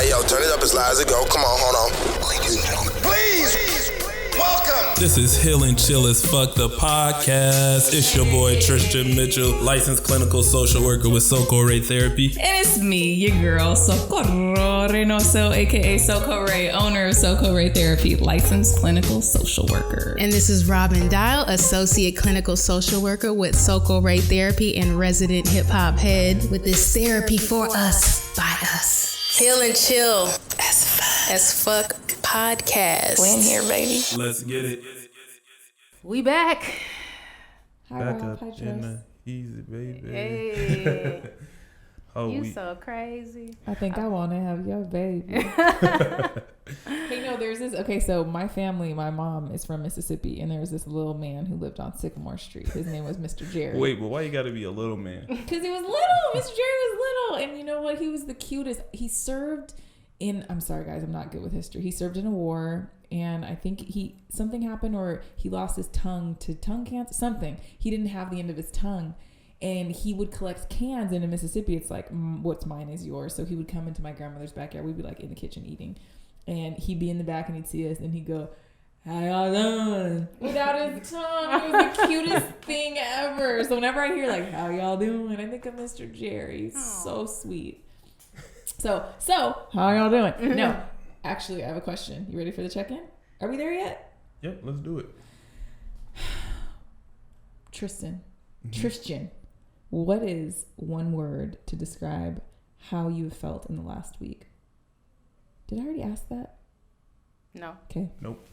Hey, yo, turn it up as loud as it go. Come on, hold on. Ladies and gentlemen, please welcome. This is Hill and Chill as Fuck the podcast. It's your boy Tristan Mitchell, licensed clinical social worker with Soco Ray Therapy. And it's me, your girl, Socorro Reynoso, aka Soco Ray, owner of Soco Ray Therapy, licensed clinical social worker. And this is Robin Dial, associate clinical social worker with Soco Ray Therapy and resident hip hop head with this therapy for us, by us. Hill and Chill as fuck podcast. We in here, baby. Let's get it. We back. Back up in the easy, baby. Hey. You so crazy. I think I want to have your baby. Hey, no, there's this. Okay, so my family, my mom is from Mississippi, and there was this little man who lived on Sycamore Street. His name was Mr. Jerry. Wait, but why you gotta be a little man? Because he was little. Mr. Jerry was little. And you know what? He was the cutest. He served in, I'm sorry, guys, I'm not good with history. He served in a war, and I think something happened, or he lost his tongue to tongue cancer, something. He didn't have the end of his tongue. And he would collect cans. And in Mississippi, it's like, what's mine is yours. So he would come into my grandmother's backyard. We'd be like in the kitchen eating. And he'd be in the back and he'd see us and he'd go, "How y'all doing?" Without his tongue. It was the cutest thing ever. So whenever I hear like, "How y'all doing?" I think of Mr. Jerry. He's so sweet. So how y'all doing? Mm-hmm. No, actually, I have a question. You ready for the check-in? Are we there yet? Yep, let's do it. Tristan, what is one word to describe how you have felt in the last week? Did I already ask that? No. Okay. Nope.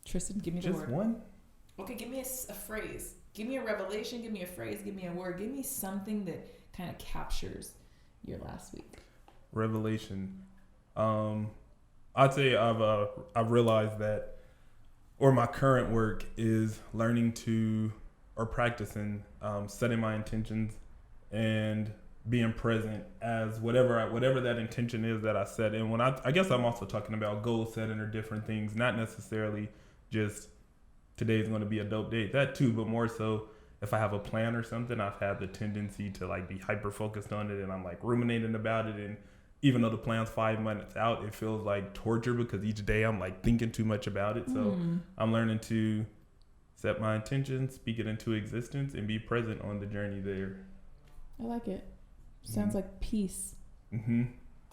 Tristan, give me the word. Just one? Okay, give me a phrase. Give me a revelation. Give me a phrase. Give me a word. Give me something that kind of captures your last week. Revelation. I'd say I've realized that, or my current work is learning to, or practicing, setting my intentions and being present as whatever that intention is that I set. And when I guess I'm also talking about goal setting or different things, not necessarily just today's going to be a dope day, that too, but more so if I have a plan or something, I've had the tendency to like be hyper focused on it, and I'm like ruminating about it. And even though the plan's 5 months out, it feels like torture because each day I'm like thinking too much about it. So I'm learning to set my intentions, speak it into existence, and be present on the journey there. I like it. Sounds like peace. Mm-hmm.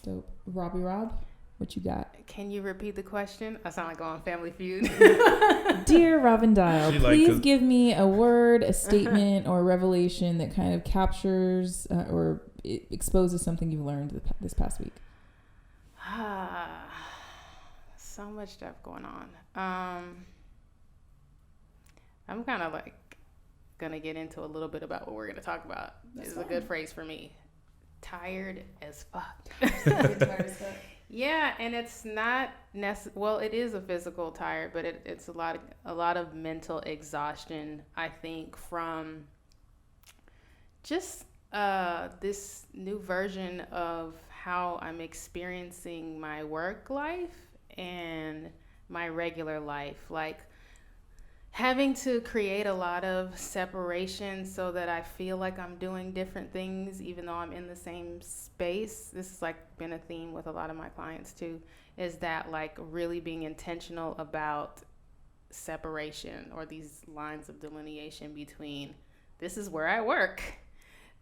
Dope. Rob, what you got? Can you repeat the question? I sound like I'm on Family Feud. Dear Robin Dial, please give me a word, a statement, or a revelation that kind of captures or exposes something you've learned this past week. So much stuff going on. I'm kind of like gonna get into a little bit about what we're gonna talk about. This is a good phrase for me. Tired as fuck. Tired as fuck. Yeah, and it's not well, it is a physical tired, but it's a lot of mental exhaustion, I think, from just this new version of how I'm experiencing my work life and my regular life. Like, having to create a lot of separation so that I feel like I'm doing different things even though I'm in the same space. This has like been a theme with a lot of my clients too, is that like really being intentional about separation, or these lines of delineation between this is where I work,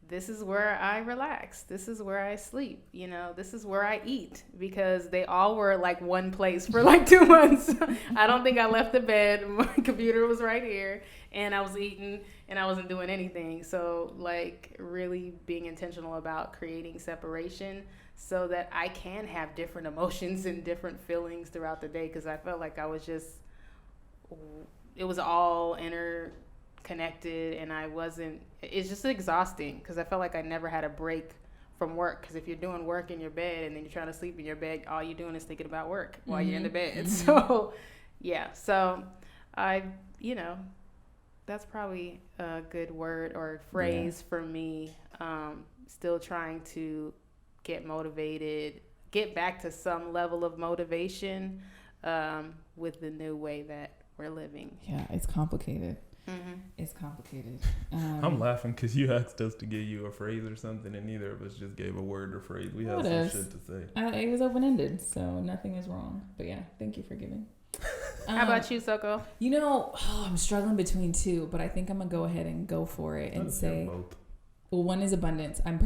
this is where I relax, this is where I sleep, this is where I eat, because they all were like one place for like 2 months. I don't think I left the bed. My computer was right here and I was eating and I wasn't doing anything. So like really being intentional about creating separation so that I can have different emotions and different feelings throughout the day, because I felt like it was all interconnected, and it's just exhausting because I felt like I never had a break from work. Because if you're doing work in your bed and then you're trying to sleep in your bed, all you're doing is thinking about work while you're in the bed. Mm-hmm. So that's probably a good word or phrase for me. Still trying to get motivated, get back to some level of motivation with the new way that we're living. Yeah, it's complicated. It's complicated. I'm laughing because you asked us to give you a phrase or something, and neither of us just gave a word or phrase. We have some shit to say. It was open-ended, so nothing is wrong. But yeah, thank you for giving. How about you, Soko? I'm struggling between two, but I think I'm gonna go ahead and go for it and say both. Well, one is abundance. I'm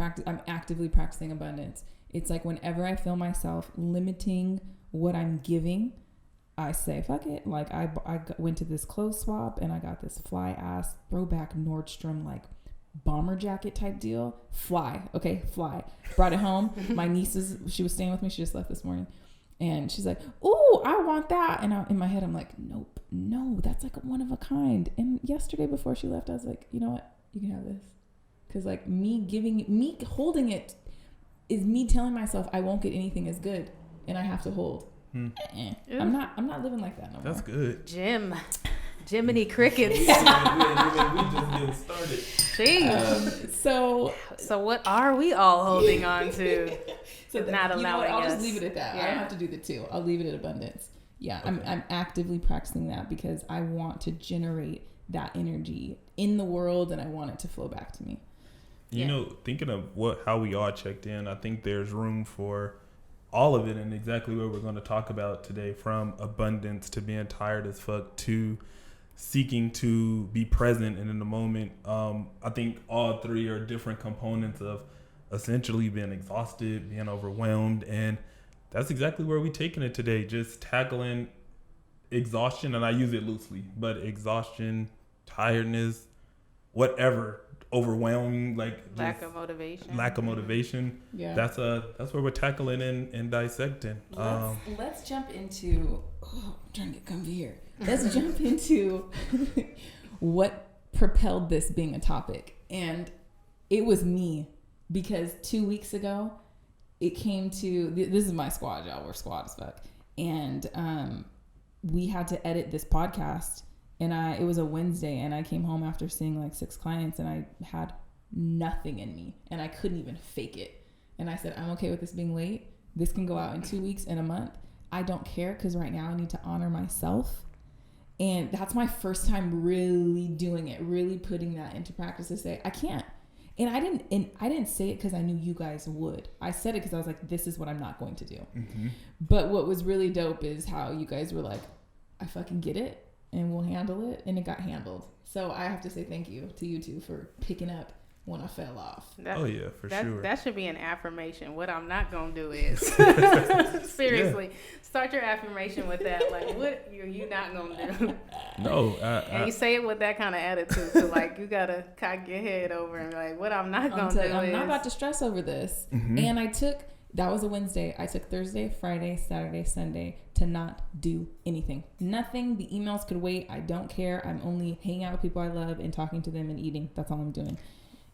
actively practicing abundance. It's like whenever I feel myself limiting what I'm giving, I say, fuck it. Like I went to this clothes swap and I got this fly ass throwback Nordstrom like bomber jacket type deal. Fly. Brought it home. My she was staying with me. She just left this morning. And she's like, "Ooh, I want that." And in my head, I'm like, "Nope, no, that's like one of a kind." And yesterday before she left, I was like, "You know what? You can have this." Because like me holding it is me telling myself I won't get anything as good, and I have to hold. I'm not living like that no more. That's good. Jiminy Crickets. We just getting started. Jeez. So what are we all holding on to? So not allowing I'll us. just leave it at that. Yeah. I don't have to do the two. I'll leave it at abundance. Yeah, okay. I'm actively practicing that because I want to generate that energy in the world, and I want it to flow back to me. Thinking of how we all checked in, I think there's room for all of it, and exactly what we're going to talk about today, from abundance to being tired as fuck to seeking to be present and in the moment. I think all three are different components of essentially being exhausted, being overwhelmed, and that's exactly where we're taking it today. Just tackling exhaustion, and I use it loosely, but exhaustion, tiredness, whatever, overwhelming, like lack of motivation. Yeah, that's where we're tackling and dissecting. Let's jump into. I'm trying to get comfy here. Let's jump into what propelled this being a topic, and it was me. Because 2 weeks ago, it came to, this is my squad, y'all. We're squad as fuck. And we had to edit this podcast. And it was a Wednesday. And I came home after seeing like 6 clients. And I had nothing in me. And I couldn't even fake it. And I said, I'm okay with this being late. This can go out in 2 weeks, in a month. I don't care because right now I need to honor myself. And that's my first time really doing it. Really putting that into practice to say, I can't. And I didn't say it because I knew you guys would. I said it because I was like, this is what I'm not going to do. Mm-hmm. But what was really dope is how you guys were like, I fucking get it and we'll handle it. And it got handled. So I have to say thank you to you two for picking up when I fell off. Sure. That should be an affirmation. What I'm not going to do is. Seriously. Yeah. Start your affirmation with that. Like, what are you not going to do? No. And you say it with that kind of attitude. So, like, you got to cock your head over and be like, what I'm not going to do is. I'm not about to stress over this. Mm-hmm. And that was a Wednesday. I took Thursday, Friday, Saturday, Sunday to not do anything. Nothing. The emails could wait. I don't care. I'm only hanging out with people I love and talking to them and eating. That's all I'm doing.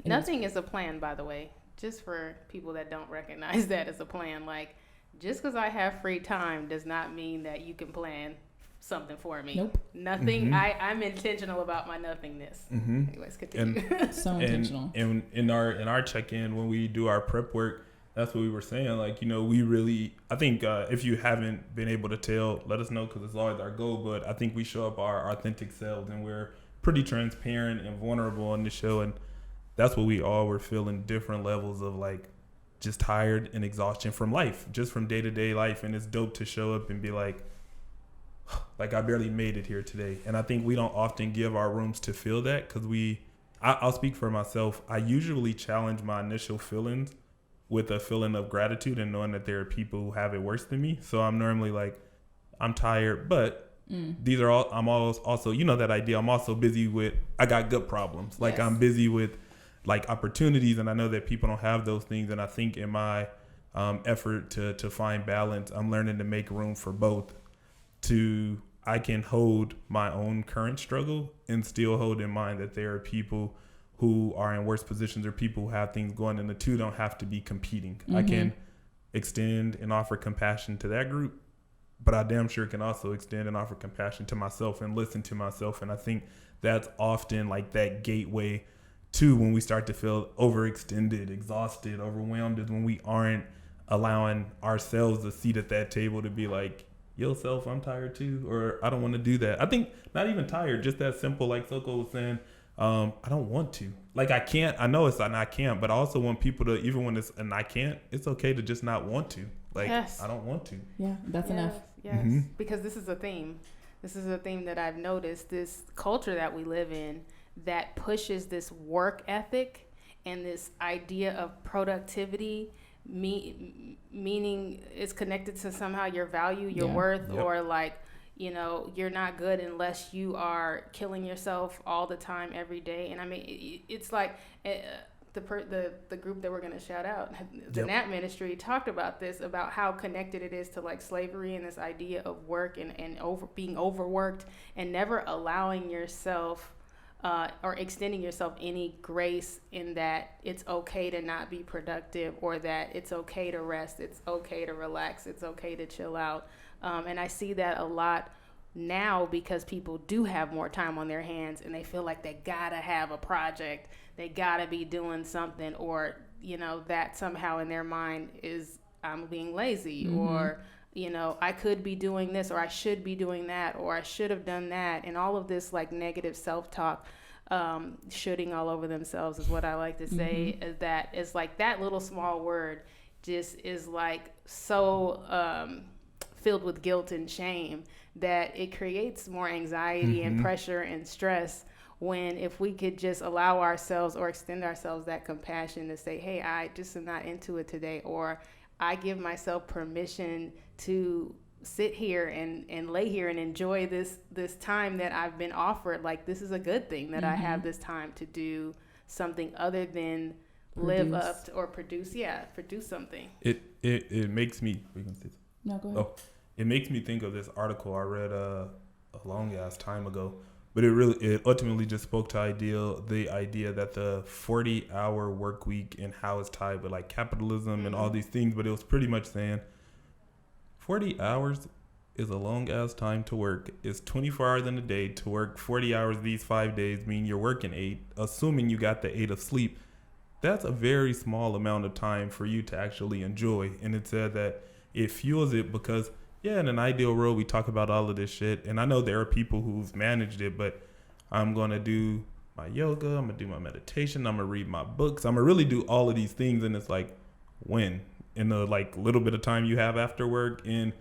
Nothing is a plan, by the way. Just for people that don't recognize that as a plan. Like, just because I have free time does not mean that you can plan something for me. Nope. Nothing. Mm-hmm. I'm intentional about my nothingness. Mm-hmm. Anyways, continue. So intentional. And in our check-in, when we do our prep work, that's what we were saying. Like, we really, I think if you haven't been able to tell, let us know, because it's always our goal. But I think we show up our authentic selves, and we're pretty transparent and vulnerable on the show. And that's what we all were feeling, different levels of like just tired and exhaustion from life, just from day-to-day life. And it's dope to show up and be like I barely made it here today. And I think we don't often give our rooms to feel that, because I'll speak for myself. I usually challenge my initial feelings with a feeling of gratitude and knowing that there are people who have it worse than me. So I'm normally like, I'm tired, but these are all, I'm also, that idea. I'm also busy with, I got gut problems. Like, yes. I'm busy with like opportunities, and I know that people don't have those things. And I think in my effort to find balance, I'm learning to make room for both. I can hold my own current struggle and still hold in mind that there are people who are in worse positions, or people who have things going, and the two don't have to be competing. Mm-hmm. I can extend and offer compassion to that group, but I damn sure can also extend and offer compassion to myself and listen to myself. And I think that's often like that gateway to when we start to feel overextended, exhausted, overwhelmed, is when we aren't allowing ourselves a seat at that table to be like, yo self, I'm tired too, or I don't want to do that. I think not even tired, just that simple, like Soko was saying, I don't want to. Like I can't, I know it's an I can't, but I also want people to, even when it's an I can't, it's okay to just not want to. Like, yes. I don't want to. Yeah, that's enough. Yes, because this is a theme. This is a theme that I've noticed, this culture that we live in that pushes this work ethic and this idea of productivity, meaning it's connected to somehow your value, your worth, or like, you know, you're not good unless you are killing yourself all the time, every day. And I mean, it's like the group that we're going to shout out, the Nat Ministry, talked about this, about how connected it is to like slavery and this idea of work and being overworked and never allowing yourself or extending yourself any grace in that it's okay to not be productive, or that it's okay to rest, it's okay to relax, it's okay to chill out. And I see that a lot now because people do have more time on their hands and they feel like they gotta have a project, they gotta be doing something, or, you know, that somehow in their mind is I'm being lazy, or, you know, I could be doing this, or I should be doing that, or I should have done that. And all of this like negative self-talk, shooting all over themselves is what I like to say, is that it's like that little small word just is like so filled with guilt and shame that it creates more anxiety and pressure and stress, when if we could just allow ourselves or extend ourselves that compassion to say, hey, I just am not into it today, or I give myself permission to sit here and lay here and enjoy this time that I've been offered. Like, this is a good thing that I have this time to do something other than live up to, or produce something. It makes me, no, go ahead. It makes me think of this article I read a long ass time ago, but it ultimately just spoke to the idea that the 40-hour work week and how it's tied with like capitalism and all these things. But it was pretty much saying 40 hours is a long ass time to work. It's 24 hours in a day. To work 40 hours these 5 days mean you're working 8, assuming you got the 8 of sleep. That's a very small amount of time for you to actually enjoy. And it said that it fuels it because, yeah, in an ideal world, we talk about all of this shit. And I know there are people who've managed it, but I'm going to do my yoga, I'm going to do my meditation, I'm going to read my books, I'm going to really do all of these things. And it's like, when? In the like little bit of time you have after work, in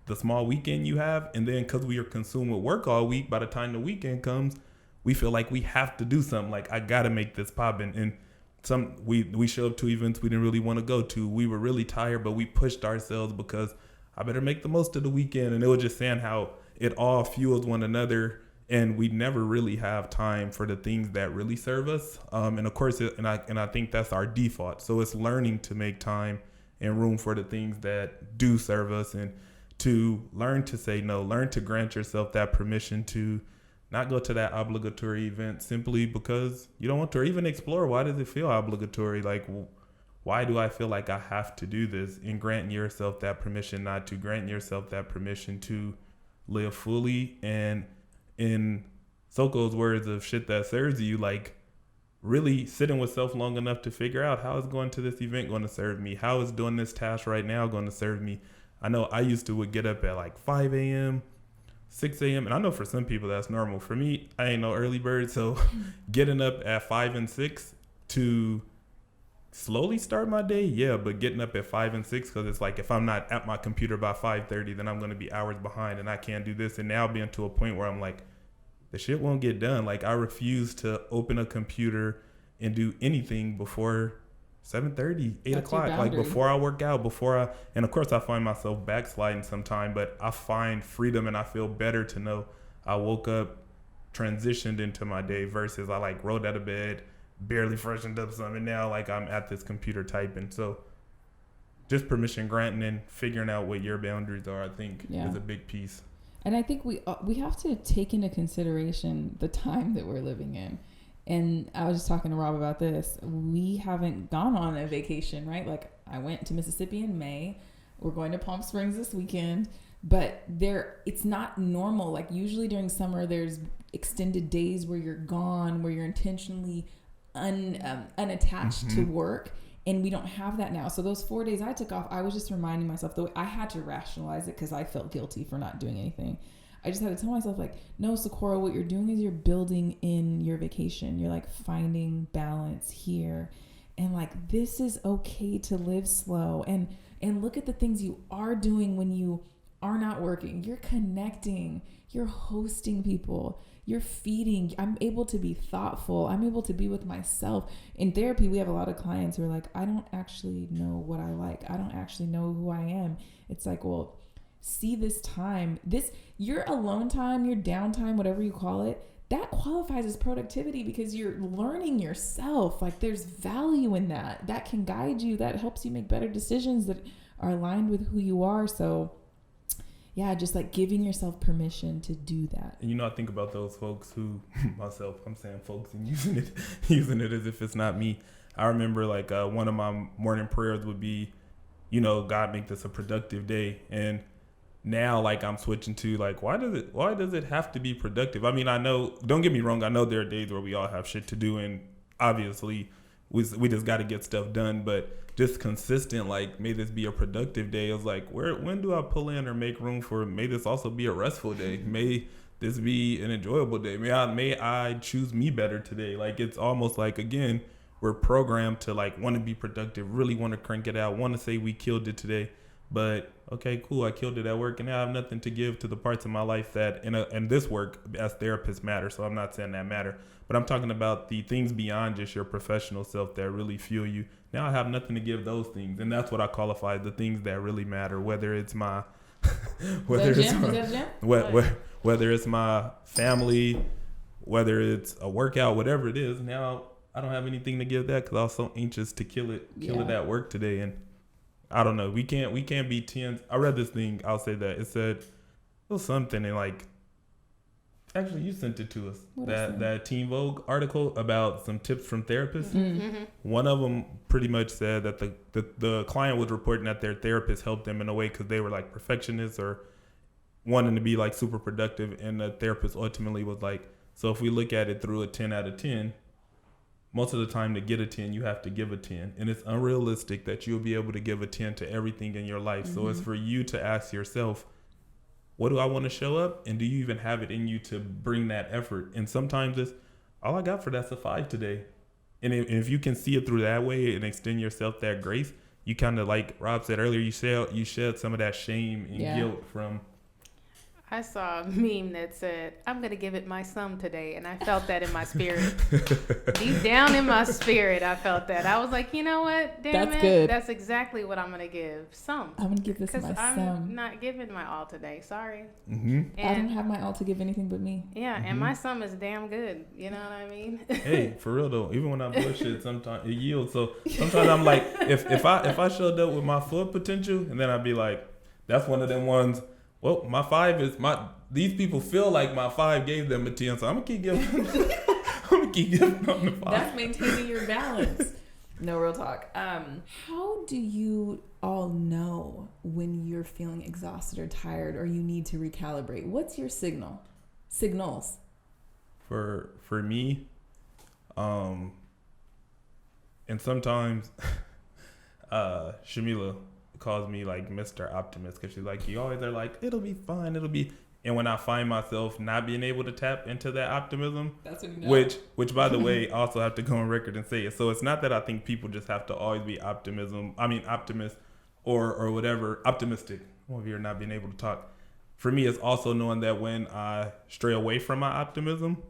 the small weekend you have. And then because we are consumed with work all week, by the time the weekend comes, we feel like we have to do something. Like, I got to make this poppin'. And we show up to events we didn't really want to go to. We were really tired, but we pushed ourselves because I better make the most of the weekend. And it was just saying how it all fuels one another, and we never really have time for the things that really serve us. And of course, I think that's our default. So it's learning to make time and room for the things that do serve us, and to learn to say no, learn to grant yourself that permission to not go to that obligatory event simply because you don't want to, or even explore why does it feel obligatory? Like, why do I feel like I have to do this? And granting yourself that permission not to, granting yourself that permission to live fully. And in Soko's words of shit that serves you, like really sitting with self long enough to figure out, how is going to this event going to serve me? How is doing this task right now going to serve me? I know I used to would get up at like 5 a.m., 6 a.m. And I know for some people that's normal. For me, I ain't no early bird. So getting up at 5 and 6 to slowly start my day, yeah, but getting up at 5 and 6, because it's like, if I'm not at my computer by 5:30, then I'm going to be hours behind and I can't do this. And now being to a point where I'm like, the shit won't get done. Like, I refuse to open a computer and do anything before 7:30, 8 o'clock, like before I work out, and of course I find myself backsliding sometime, but I find freedom and I feel better to know I woke up, transitioned into my day, versus I like rolled out of bed, barely freshened up something, and now like I'm at this computer typing. So just permission granting and figuring out what your boundaries are, I think is a big piece. And I think we have to take into consideration the time that we're living in. And I was just talking to Rob about this. We haven't gone on a vacation, right? Like, I went to Mississippi in May. We're going to Palm Springs this weekend. But it's not normal. Like, usually during summer, there's extended days where you're gone, where you're intentionally unattached to work. And we don't have that now. So those 4 days I took off, I was just reminding myself, though I had to rationalize it because I felt guilty for not doing anything. I just had to tell myself, like, no, Socorro, what you're doing is you're building in your vacation. You're like finding balance here. And like, this is okay to live slow. And look at the things you are doing when you are not working. You're connecting, you're hosting people, you're feeding. I'm able to be thoughtful. I'm able to be with myself. In therapy, we have a lot of clients who are like, I don't actually know what I like. I don't actually know who I am. It's like, well, see this time, your alone time, your downtime, whatever you call it, that qualifies as productivity because you're learning yourself. Like, there's value in that. That can guide you. That helps you make better decisions that are aligned with who you are. So yeah, just like giving yourself permission to do that. And I think about those folks who, myself, I'm saying folks and using it as if it's not me. I remember like one of my morning prayers would be, God, make this a productive day. And now like I'm switching to like, why does it have to be productive? I mean, I know, don't get me wrong, I know there are days where we all have shit to do, and obviously we just got to get stuff done, but just consistent, like, may this be a productive day. It was like, when do I pull in or make room for, may this also be a restful day? May this be an enjoyable day? May I choose me better today? Like, it's almost like, again, we're programmed to like want to be productive, really want to crank it out, want to say we killed it today. But okay, cool, I killed it at work, and now I have nothing to give to the parts of my life that in this work as therapists matter. So I'm not saying that matter, but I'm talking about the things beyond just your professional self that really fuel you. Now I have nothing to give those things, and that's what I qualify the things that really matter. Whether it's my whether it's my family, whether it's a workout, whatever it is. Now I don't have anything to give that because I was so anxious to kill it at work today. And I don't know. We can't be tens. I read this thing. I'll say that it said it was something, and like, actually you sent it to us. That Teen Vogue article about some tips from therapists. Mm-hmm. One of them pretty much said that the client was reporting that their therapist helped them in a way because they were like perfectionists or wanting to be like super productive, and the therapist ultimately was like, so if we look at it through a 10 out of 10. Most of the time to get a 10, you have to give a 10. And it's unrealistic that you'll be able to give a 10 to everything in your life. Mm-hmm. So it's for you to ask yourself, what do I want to show up? And do you even have it in you to bring that effort? And sometimes it's, all I got for that's a 5 today. And if you can see it through that way and extend yourself that grace, you kind of, like Rob said earlier, you shed some of that shame and guilt from. I saw a meme that said, I'm going to give it my some today. And I felt that in my spirit. Deep down in my spirit, I felt that. I was like, you know what? Damn That's it. good. That's exactly what I'm going to give. Some. I'm going to give this my some. Because some. I'm not giving my all today. Sorry. Mm-hmm. I don't have my all to give anything but me. Yeah, and my some is damn good. You know what I mean? Hey, for real though, even when I bullshit, sometimes it yields. So sometimes I'm like, if I showed up with my full potential, and then I'd be like, that's one of them ones. Well, my 5 is these people feel like my 5 gave them a 10, so I'm gonna keep giving them the 5. That's maintaining your balance. No, real talk. How do you all know when you're feeling exhausted or tired or you need to recalibrate? What's your signals? For me, and sometimes Shamila calls me like Mr. Optimist because she's like, you always are like, it'll be fine, and when I find myself not being able to tap into that optimism, that's when you know. Which by the way, I also have to go on record and say it. So it's not that I think people just have to always be optimist or whatever, optimistic. Well, if you're not being able to talk. For me, it's also knowing that when I stray away from my optimism,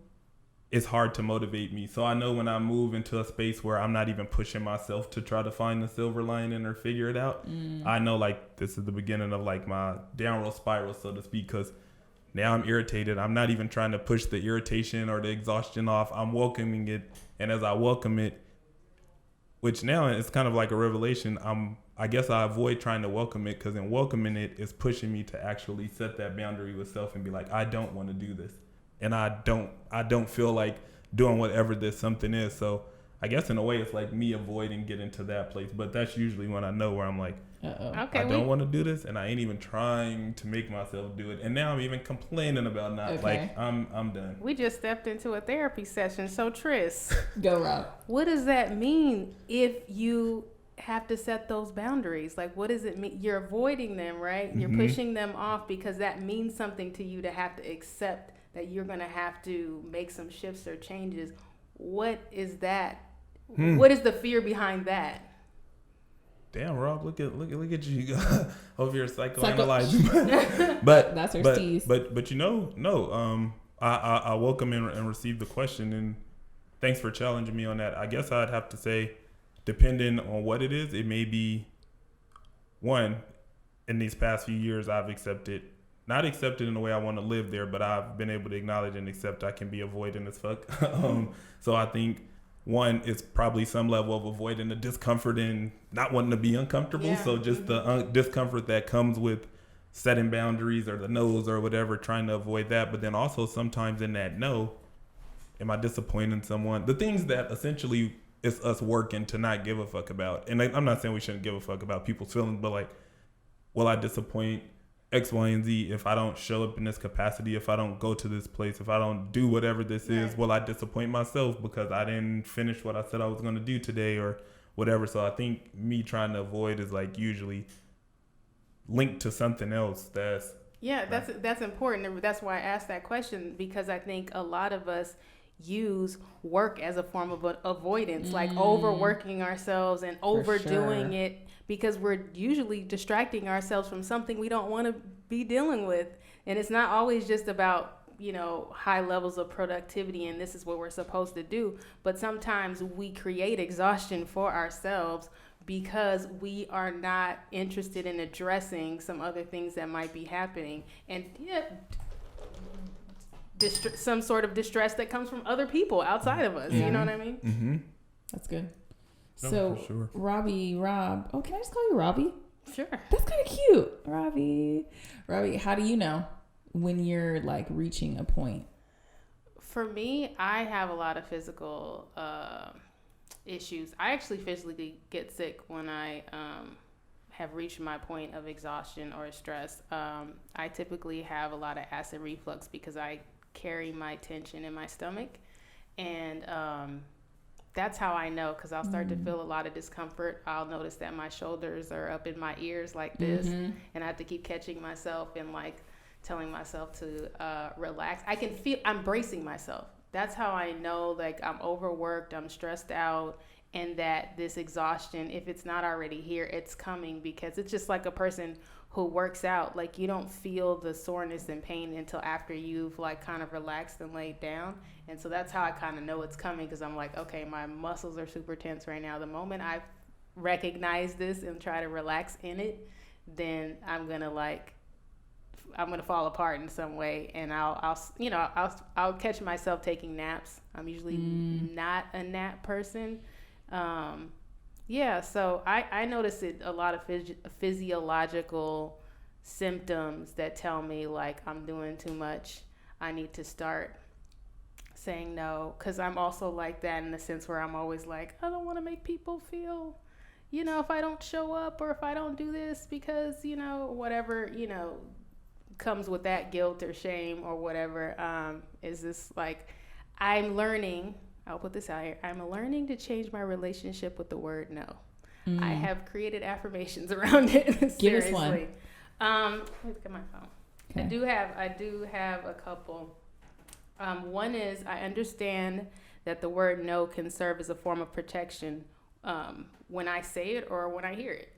it's hard to motivate me. So I know when I move into a space where I'm not even pushing myself to try to find the silver lining or figure it out, I know like this is the beginning of like my downward spiral, so to speak, because now I'm irritated. I'm not even trying to push the irritation or the exhaustion off. I'm welcoming it. And as I welcome it, which now it's kind of like a revelation, I guess I avoid trying to welcome it, because in welcoming it is pushing me to actually set that boundary with self and be like, I don't want to do this. And I don't feel like doing whatever this something is. So I guess in a way it's like me avoiding getting to that place. But that's usually when I know where I'm like, okay, I don't want to do this, and I ain't even trying to make myself do it. And now I'm even complaining about not. Like I'm done. We just stepped into a therapy session. So Tris, go Rob. What does that mean if you have to set those boundaries? Like, what does it mean? You're avoiding them, right? You're pushing them off because that means something to you to have to accept that you're going to have to make some shifts or changes. What is that? What is the fear behind that? Damn, Rob, look at you over here psychoanalyzing. but that's her but, steez. but you know, no. I welcome and receive the question, and thanks for challenging me on that. I guess I'd have to say, depending on what it is, it may be one. In these past few years, I've not accepted in the way I want to live there, but I've been able to acknowledge and accept I can be avoidant as fuck. So I think one, it's probably some level of avoiding the discomfort and not wanting to be uncomfortable. Yeah. So just the discomfort that comes with setting boundaries or the no's or whatever, trying to avoid that. But then also sometimes in that no, am I disappointing someone? The things that essentially is us working to not give a fuck about. And I'm not saying we shouldn't give a fuck about people's feelings, but like, will I disappoint X, Y, and Z if I don't show up in this capacity, if I don't go to this place, if I don't do whatever this is? Will I disappoint myself because I didn't finish what I said I was going to do today or whatever? So I think me trying to avoid is like usually linked to something else that's that's important. That's why I asked that question, because I think a lot of us use work as a form of avoidance, like overworking ourselves and overdoing it, because we're usually distracting ourselves from something we don't want to be dealing with. And it's not always just about, high levels of productivity and this is what we're supposed to do. But sometimes we create exhaustion for ourselves because we are not interested in addressing some other things that might be happening. And some sort of distress that comes from other people outside of us. You know what I mean? Mm-hmm. That's good. No, So, for sure. Rob. Oh, can I just call you Robbie? Sure. That's kind of cute. Robbie, how do you know when you're like reaching a point? For me, I have a lot of physical issues. I actually physically get sick when I have reached my point of exhaustion or stress. I typically have a lot of acid reflux because I carry my tension in my stomach. And that's how I know, because I'll start to feel a lot of discomfort. I'll notice that my shoulders are up in my ears like this, and I have to keep catching myself and like telling myself to relax. I can feel I'm bracing myself. That's how I know like I'm overworked, I'm stressed out, and that this exhaustion, if it's not already here, it's coming, because it's just like a person who works out. Like, you don't feel the soreness and pain until after you've like kind of relaxed and laid down. And so that's how I kind of know it's coming, because I'm like, okay, my muscles are super tense right now. The moment I recognize this and try to relax in it, then I'm gonna fall apart in some way, and I'll catch myself taking naps. I'm usually not a nap person. So I notice a lot of physiological symptoms that tell me like I'm doing too much. I need to start saying no, because I'm also like that in the sense where I'm always like, I don't want to make people feel, if I don't show up or if I don't do this, because, whatever, comes with that guilt or shame or whatever, is this like, I'm learning, I'll put this out here, I'm learning to change my relationship with the word no. I have created affirmations around it. Give us one. Let me look at my phone. Okay. I do have a couple. One is, I understand that the word no can serve as a form of protection when I say it or when I hear it.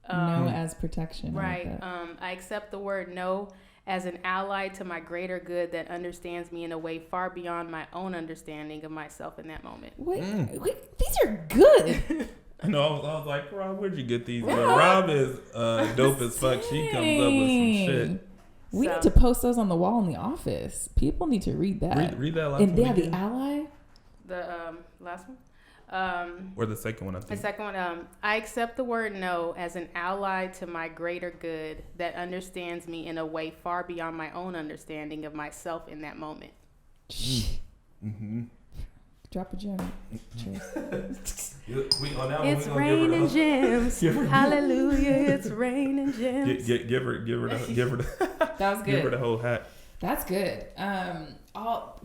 No as protection. Right. Like that. I accept the word no as an ally to my greater good that understands me in a way far beyond my own understanding of myself in that moment. Wait, these are good. I know. I was like, Rob, where'd you get these? But Rob is dope as fuck. She comes up with some shit. We need to post those on the wall in the office. People need to read that. Read that last and one. They have again. the ally. The last one. Or the second one, I think. The second one, I accept the word no as an ally to my greater good that understands me in a way far beyond my own understanding of myself in that moment. Mm-hmm. Drop a gem. Cheers. It's raining gems. Hallelujah! It's raining gems. Give her That was good. Give her the whole hat. That's good.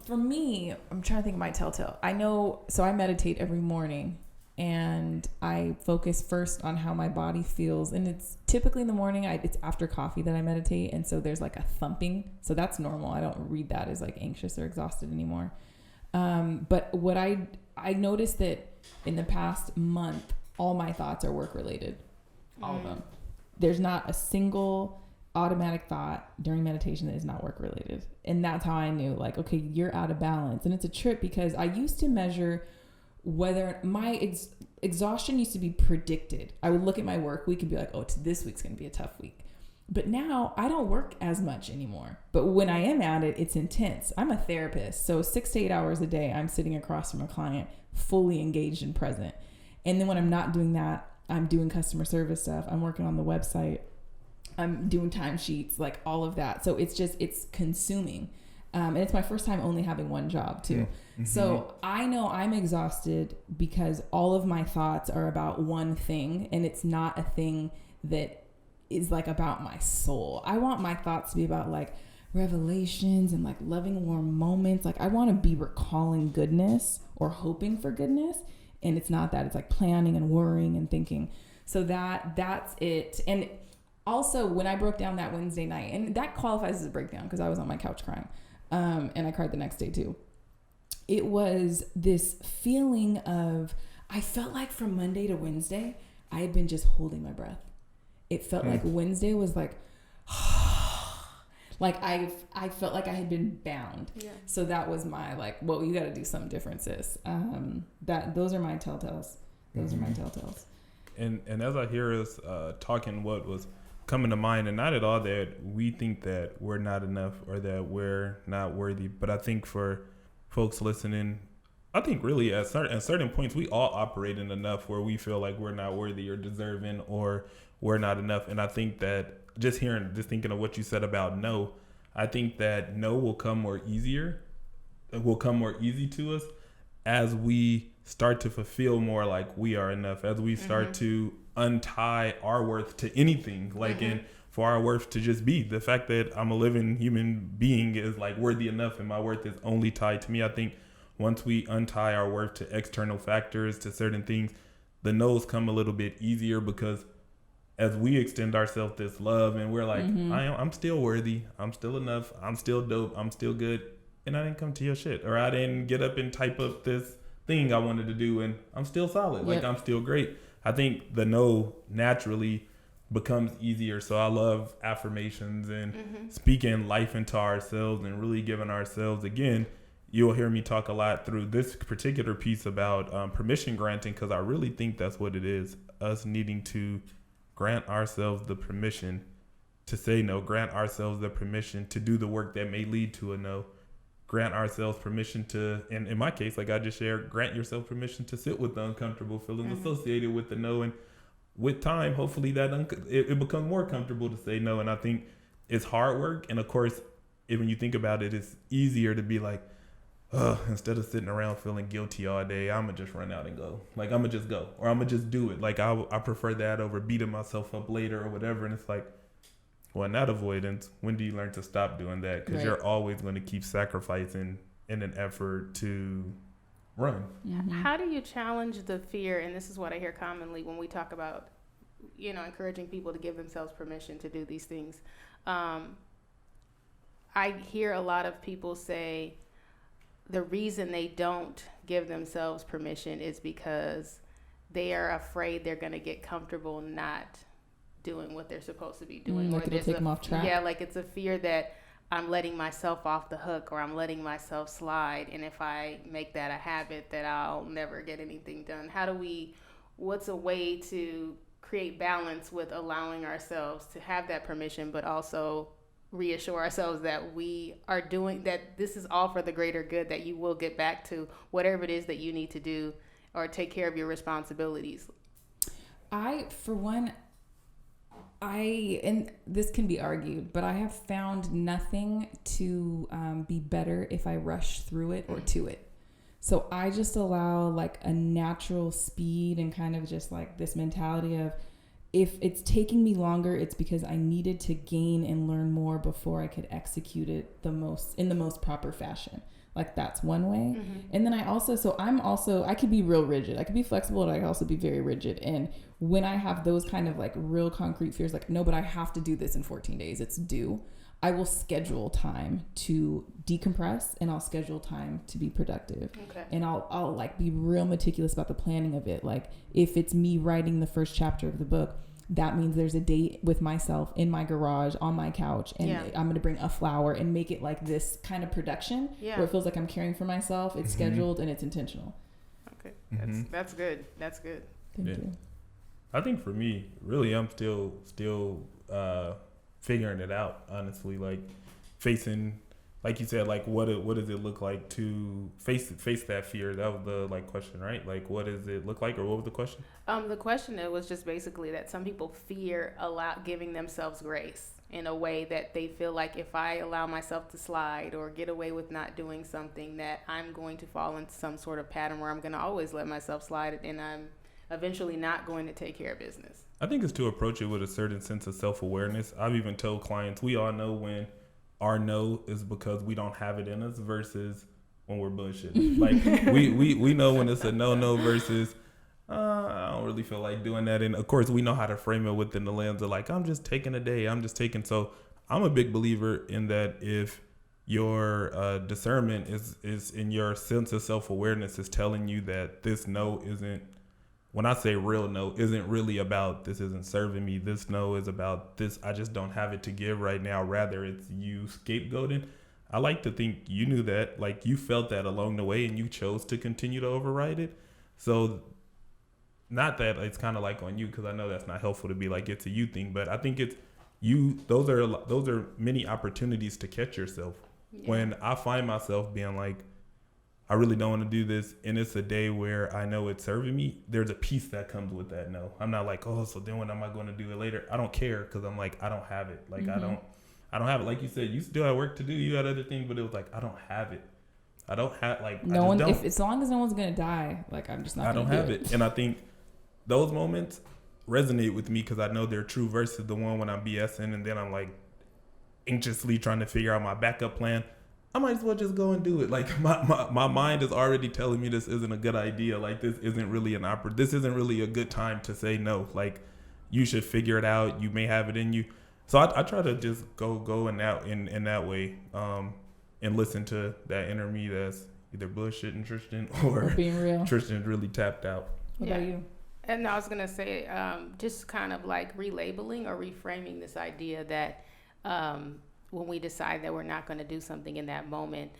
For me, I'm trying to think of my telltale. I know, so I meditate every morning, and I focus first on how my body feels. And it's typically in the morning. It's after coffee that I meditate, and so there's like a thumping. So that's normal. I don't read that as like anxious or exhausted anymore. But what I noticed that in the past month, all my thoughts are work related, all of them. There's not a single automatic thought during meditation that is not work related. And that's how I knew, like, okay, you're out of balance. And it's a trip because I used to measure whether my exhaustion used to be predicted. I would look at my work week and be like, oh, this week's going to be a tough week. But now I don't work as much anymore. But when I am at it, it's intense. I'm a therapist. So 6 to 8 hours a day, I'm sitting across from a client, fully engaged and present. And then when I'm not doing that, I'm doing customer service stuff. I'm working on the website. I'm doing timesheets, like all of that. So it's consuming. And it's my first time only having one job too. Mm-hmm. So I know I'm exhausted because all of my thoughts are about one thing, and it's not a thing that is like about my soul. I want my thoughts to be about like revelations and like loving warm moments. Like I want to be recalling goodness or hoping for goodness. And it's not that. It's like planning and worrying and thinking. So that's it. And also when I broke down that Wednesday night, and that qualifies as a breakdown because I was on my couch crying. And I cried the next day too. It was this feeling of, I felt like from Monday to Wednesday, I had been just holding my breath. It felt like Wednesday was like, like I felt like I had been bound. Yeah. So that was my like, well, you got to do something different, sis. Those are my telltales. Those are my telltales. And as I hear us talking, what was coming to mind, and not at all that we think that we're not enough or that we're not worthy, but I think for folks listening, I think really at certain points we all operate in enough where we feel like we're not worthy or deserving or we're not enough. And I think that just thinking of what you said about no, I think that no will come more easy to us as we start to fulfill more like we are enough, as we start to untie our worth to anything, like and for our worth to just be the fact that I'm a living human being is like worthy enough, and my worth is only tied to me. I think once we untie our worth to external factors, to certain things, the no's come a little bit easier because as we extend ourselves this love and we're like, I'm still worthy, I'm still enough, I'm still dope, I'm still good, and I didn't come to your shit, or I didn't get up and type up this thing I wanted to do, and I'm still solid, like I'm still great. I think the no naturally becomes easier. So I love affirmations and speaking life into ourselves and really giving ourselves, again, you'll hear me talk a lot through this particular piece about permission granting, because I really think that's what it is, us needing to grant ourselves the permission to say no, grant ourselves the permission to do the work that may lead to a no, grant ourselves permission to, and in my case, like I just shared, grant yourself permission to sit with the uncomfortable feelings associated with the no. And with time, hopefully that it becomes more comfortable to say no. And I think it's hard work. And of course, when you think about it, it's easier to be like, instead of sitting around feeling guilty all day, I'm going to just run out and go. Like, I'm going to just go, or I'm going to just do it. Like, I prefer that over beating myself up later or whatever. And it's like, well, in that avoidance, when do you learn to stop doing that? Because you're always going to keep sacrificing in an effort to run. How do you challenge the fear? And this is what I hear commonly when we talk about, encouraging people to give themselves permission to do these things. I hear a lot of people say the reason they don't give themselves permission is because they are afraid they're going to get comfortable not doing what they're supposed to be doing. Like it'll take them off track. Yeah, like it's a fear that I'm letting myself off the hook, or I'm letting myself slide, and if I make that a habit, that I'll never get anything done. What's a way to create balance with allowing ourselves to have that permission, but also reassure ourselves that we are doing, that this is all for the greater good, that you will get back to whatever it is that you need to do or take care of your responsibilities? And this can be argued, but I have found nothing to be better if I rush through it or to it. So I just allow like a natural speed and kind of just like this mentality of, if it's taking me longer, it's because I needed to gain and learn more before I could execute it in the most proper fashion. Like that's one way. Mm-hmm. And then I could be real rigid. I could be flexible, and I could also be very rigid. And when I have those kind of like real concrete fears, like, no, but I have to do this in 14 days, it's due, I will schedule time to decompress, and I'll schedule time to be productive. Okay. And I'll like be real meticulous about the planning of it. Like if it's me writing the first chapter of the book, that means there's a date with myself in my garage on my couch, and I'm going to bring a flower and make it like this kind of production where it feels like I'm caring for myself. It's scheduled and it's intentional. Okay. That's good. That's good. Thank you. I think for me, really, I'm still figuring it out, honestly, like facing, like you said, like what does it look like to face that fear? That was the like question, right? Like what does it look like, or what was the question? The question, it was just basically that some people fear giving themselves grace in a way that they feel like if I allow myself to slide or get away with not doing something, that I'm going to fall into some sort of pattern where I'm going to always let myself slide, and I'm eventually not going to take care of business. I think it's to approach it with a certain sense of self-awareness. I've even told clients, we all know when our no is because we don't have it in us versus when we're bullshitting. Like we know when it's a no versus I don't really feel like doing that. And of course we know how to frame it within the lens of like, I'm just taking a day. So I'm a big believer in that. If your discernment is in your sense of self-awareness is telling you that this no isn't, when I say real no, isn't really about this isn't serving me. This no is about this, I just don't have it to give right now. Rather, it's you scapegoating. I like to think you knew that, like you felt that along the way and you chose to continue to override it. So not that it's kind of like on you, because I know that's not helpful to be like it's a you thing, but I think it's you. Those are many opportunities to catch yourself. Yeah. When I find myself being like, I really don't want to do this, and it's a day where I know it's serving me, there's a peace that comes with that no. I'm not like, oh, so then when am I going to do it later? I don't care, because I'm like, I don't have it. Like, I don't have it. Like you said, you still had work to do. You had other things, but it was like, I don't have it. I don't have, like, no one, if as long as no one's going to die, like, I'm just not going to do it. I don't have it. And I think those moments resonate with me because I know they're true versus the one when I'm BSing and then I'm like anxiously trying to figure out my backup plan. I might as well just go and do it. Like my mind is already telling me this isn't a good idea. Like this isn't really this isn't really a good time to say no. Like you should figure it out. You may have it in you. So I try to just go in that way, and listen to that inner me that's either bullshitting Tristan or being real. Tristan's really tapped out. What about you? And I was gonna say, just kind of like relabeling or reframing this idea that when we decide that we're not going to do something in that moment,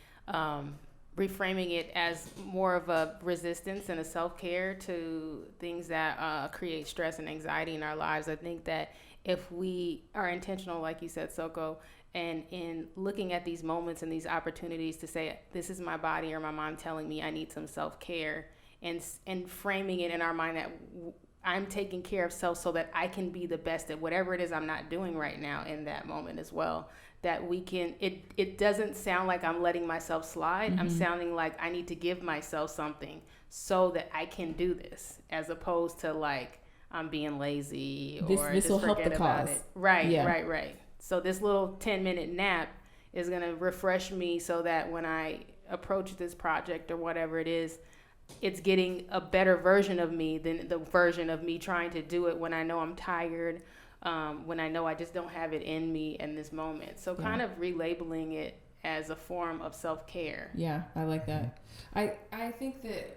reframing it as more of a resistance and a self-care to things that create stress and anxiety in our lives. I think that if we are intentional, like you said, Soko, and in looking at these moments and these opportunities to say, this is my body or my mind telling me I need some self-care, and framing it in our mind that I'm taking care of self so that I can be the best at whatever it is I'm not doing right now in that moment as well. That we can, it doesn't sound like I'm letting myself slide. I'm sounding like I need to give myself something so that I can do this, as opposed to like I'm being lazy or this just will forget help the about cause. it. Right. So this little 10-minute nap is going to refresh me so that when I approach this project or whatever it is, it's getting a better version of me than the version of me trying to do it when I know I'm tired, when I know I just don't have it in me in this moment. So kind of relabeling it as a form of self-care. Yeah, I like that. I think that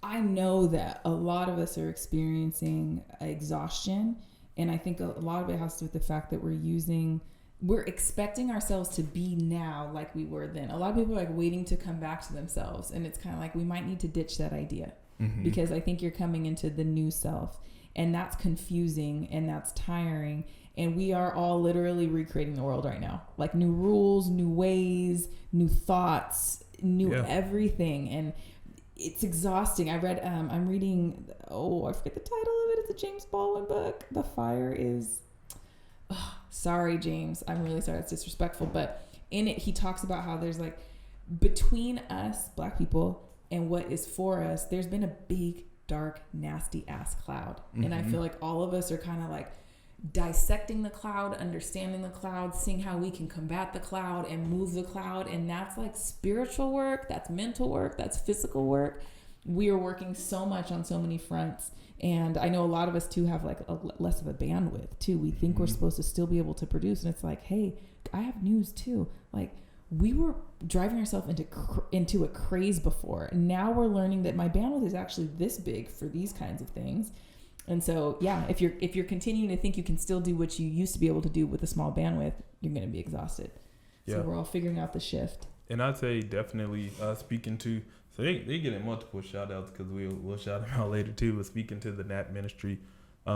I know that a lot of us are experiencing exhaustion, and I think a lot of it has to do with the fact that we're expecting ourselves to be now like we were then. A lot of people are like waiting to come back to themselves, and it's kind of like we might need to ditch that idea because I think you're coming into the new self, and that's confusing and that's tiring, and we are all literally recreating the world right now. Like new rules, new ways, new thoughts, new everything, and it's exhausting. I read I'm reading I forget the title of it. It's a James Baldwin book. The Fire is sorry, James. I'm really sorry. It's disrespectful. But in it, he talks about how there's like between us, Black people, and what is for us, there's been a big, dark, nasty ass cloud. And I feel like all of us are kind of like dissecting the cloud, understanding the cloud, seeing how we can combat the cloud and move the cloud. And that's like spiritual work, that's mental work, that's physical work. We are working so much on so many fronts. And I know a lot of us too have like less of a bandwidth too. We think we're supposed to still be able to produce. And it's like, hey, I have news too. Like, we were driving ourselves into a craze before. And now we're learning that my bandwidth is actually this big for these kinds of things. And so, yeah, if you're continuing to think you can still do what you used to be able to do with a small bandwidth, you're going to be exhausted. Yeah. So we're all figuring out the shift. And I'd say definitely speaking to, so they getting multiple shout outs because we'll shout them out later too, but speaking to the NAT ministry,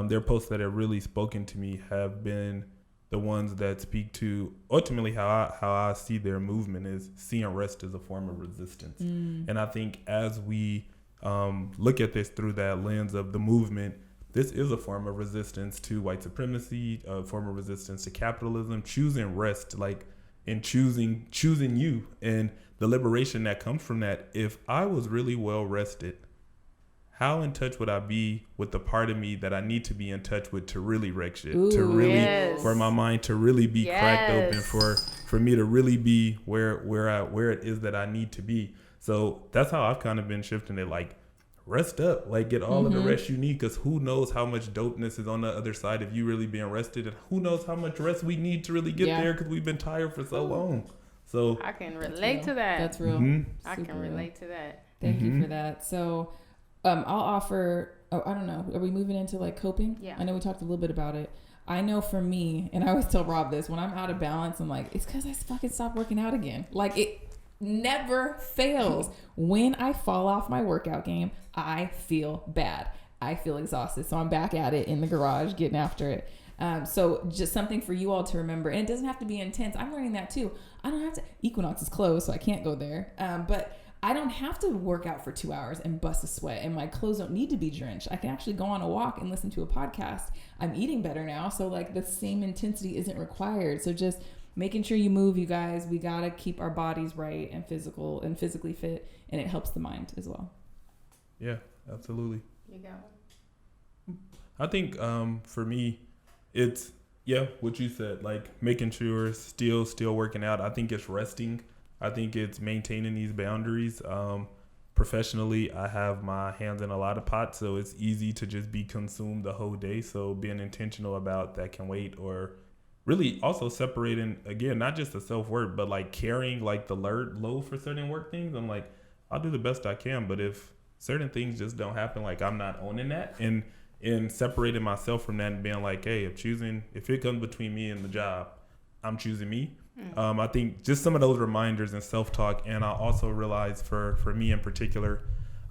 their posts that have really spoken to me have been the ones that speak to ultimately how I see their movement is seeing rest as a form of resistance. And I think as we look at this through that lens of the movement, this is a form of resistance to white supremacy, a form of resistance to capitalism, choosing rest, like, and choosing you and the liberation that comes from that. If I was really well rested, how in touch would I be with the part of me that I need to be in touch with to really wreck shit, to really, for my mind to really be cracked open, for me to really be where it is that I need to be. So that's how I've kind of been shifting it, like, rest up, like, get all of the rest you need, because who knows how much dopeness is on the other side of you really being rested, and who knows how much rest we need to really get there because we've been tired for so long. So I can relate to that. That's real. I can relate to that. Thank you for that. So I'll offer, I don't know, are we moving into like coping? Yeah. I know we talked a little bit about it. I know for me, and I always tell Rob this, when I'm out of balance, I'm like, it's because I fucking stopped working out again. Like, it never fails. When I fall off my workout game, I feel bad. I feel exhausted. So I'm back at it in the garage, getting after it. So just something for you all to remember. And it doesn't have to be intense. I'm learning that too. I don't have to, Equinox is closed, so I can't go there. But I don't have to work out for 2 hours and bust a sweat, and my clothes don't need to be drenched. I can actually go on a walk and listen to a podcast. I'm eating better now, so like the same intensity isn't required. So just making sure you move, you guys. We gotta keep our bodies right and physically fit, and it helps the mind as well. Yeah, absolutely. You got one? I think for me, it's what you said, like making sure still working out. I think it's resting. I think it's maintaining these boundaries. Professionally, I have my hands in a lot of pots, so it's easy to just be consumed the whole day. So being intentional about that can wait, or really also separating, again, not just the self-worth, but like carrying like the load for certain work things. I'm like, I'll do the best I can, but if certain things just don't happen, like I'm not owning that, and separating myself from that and being like, hey, if it comes between me and the job, I'm choosing me. I think just some of those reminders and self-talk. And I also realize for me in particular,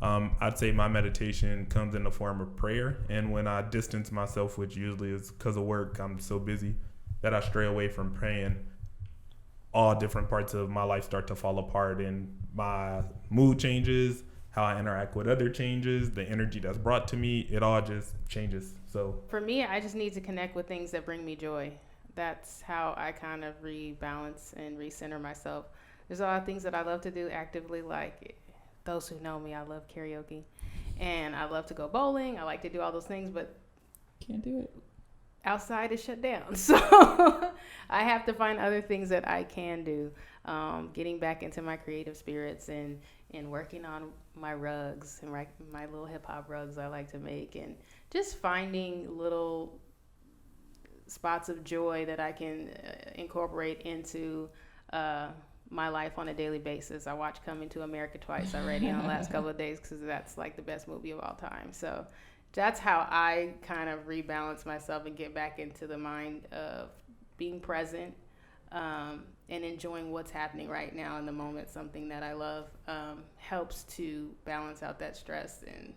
I'd say my meditation comes in the form of prayer. And when I distance myself, which usually is because of work, I'm so busy that I stray away from praying, all different parts of my life start to fall apart, and my mood changes, how I interact with other changes, the energy that's brought to me, it all just changes. So for me, I just need to connect with things that bring me joy. That's how I kind of rebalance and recenter myself. There's a lot of things that I love to do actively, like those who know me, I love karaoke, and I love to go bowling. I like to do all those things, but can't do it. Outside is shut down. So I have to find other things that I can do. Getting back into my creative spirits and working on my rugs and my little hip hop rugs I like to make, and just finding little spots of joy that I can incorporate into my life on a daily basis. I watched Coming to America twice already on the last couple of days because that's like the best movie of all time. So that's how I kind of rebalance myself and get back into the mind of being present and enjoying what's happening right now in the moment. Something that I love helps to balance out that stress. And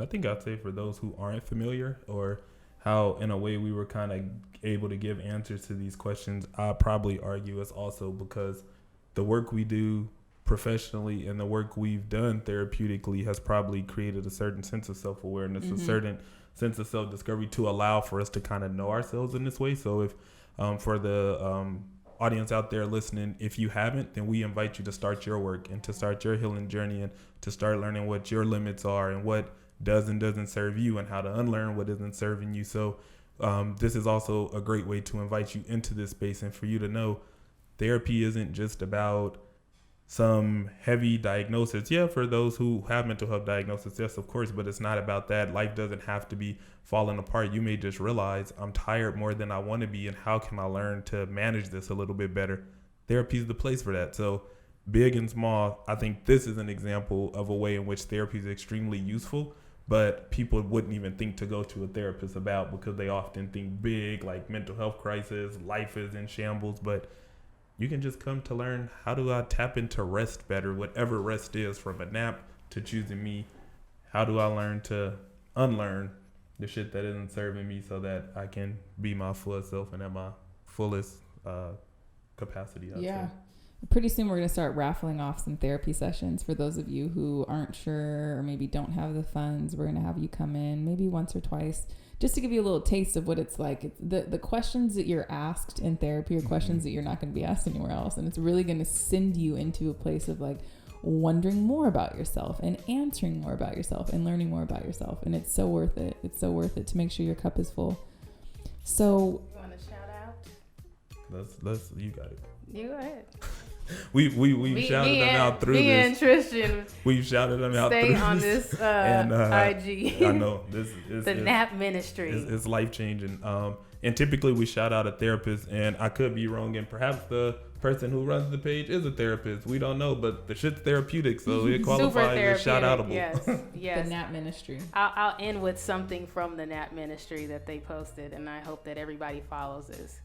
I think I'd say for those who aren't familiar, or how in a way we were kind of able to give answers to these questions, I probably argue it's also because the work we do professionally and the work we've done therapeutically has probably created a certain sense of self-awareness, a certain sense of self-discovery to allow for us to kind of know ourselves in this way. So if for the audience out there listening, if you haven't, then we invite you to start your work and to start your healing journey, and to start learning what your limits are and what does and doesn't serve you, and how to unlearn what isn't serving you. So this is also a great way to invite you into this space and for you to know therapy isn't just about some heavy diagnosis. Yeah, for those who have mental health diagnosis, yes, of course, but it's not about that. Life doesn't have to be falling apart. You may just realize I'm tired more than I want to be, and how can I learn to manage this a little bit better? Therapy is the place for that. So big and small, I think this is an example of a way in which therapy is extremely useful, but people wouldn't even think to go to a therapist about, because they often think big, like mental health crisis, life is in shambles. But you can just come to learn, how do I tap into rest better, whatever rest is, from a nap to choosing me. How do I learn to unlearn the shit that isn't serving me so that I can be my fullest self and at my fullest capacity? Yeah. Pretty soon we're going to start raffling off some therapy sessions for those of you who aren't sure or maybe don't have the funds. We're going to have you come in maybe once or twice just to give you a little taste of what it's like. The questions that you're asked in therapy are questions that you're not going to be asked anywhere else. And it's really going to send you into a place of like wondering more about yourself and answering more about yourself and learning more about yourself. And it's so worth it. It's so worth it to make sure your cup is full. So You want to shout out? Let's you got it. You go ahead. We've shouted them out through this. And Tristan, We've shouted them out stay through on this. this And, IG. I know this is The nap ministry. It's life changing. And typically we shout out a therapist, and I could be wrong, and perhaps the person who runs the page is a therapist. We don't know, but the shit's therapeutic, so it qualifies as shout outable. Yes, yes. the nap ministry. I'll end with something from the nap ministry that they posted, and I hope that everybody follows this.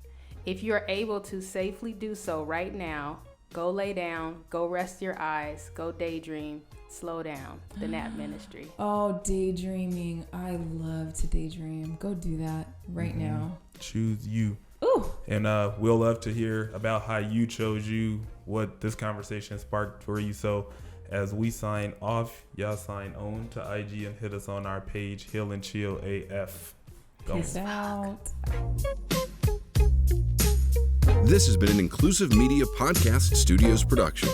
If you're able to safely do so right now, go lay down, go rest your eyes, go daydream, slow down. The nap ministry. Oh, daydreaming. I love to daydream. Go do that right now. Choose you. Ooh. And we'll love to hear about how you chose you, what this conversation sparked for you. So as we sign off, y'all sign on to IG and hit us on our page, Heal and Chill AF. Go. Peace out. This has been an Inclusive Media Podcast Studios production.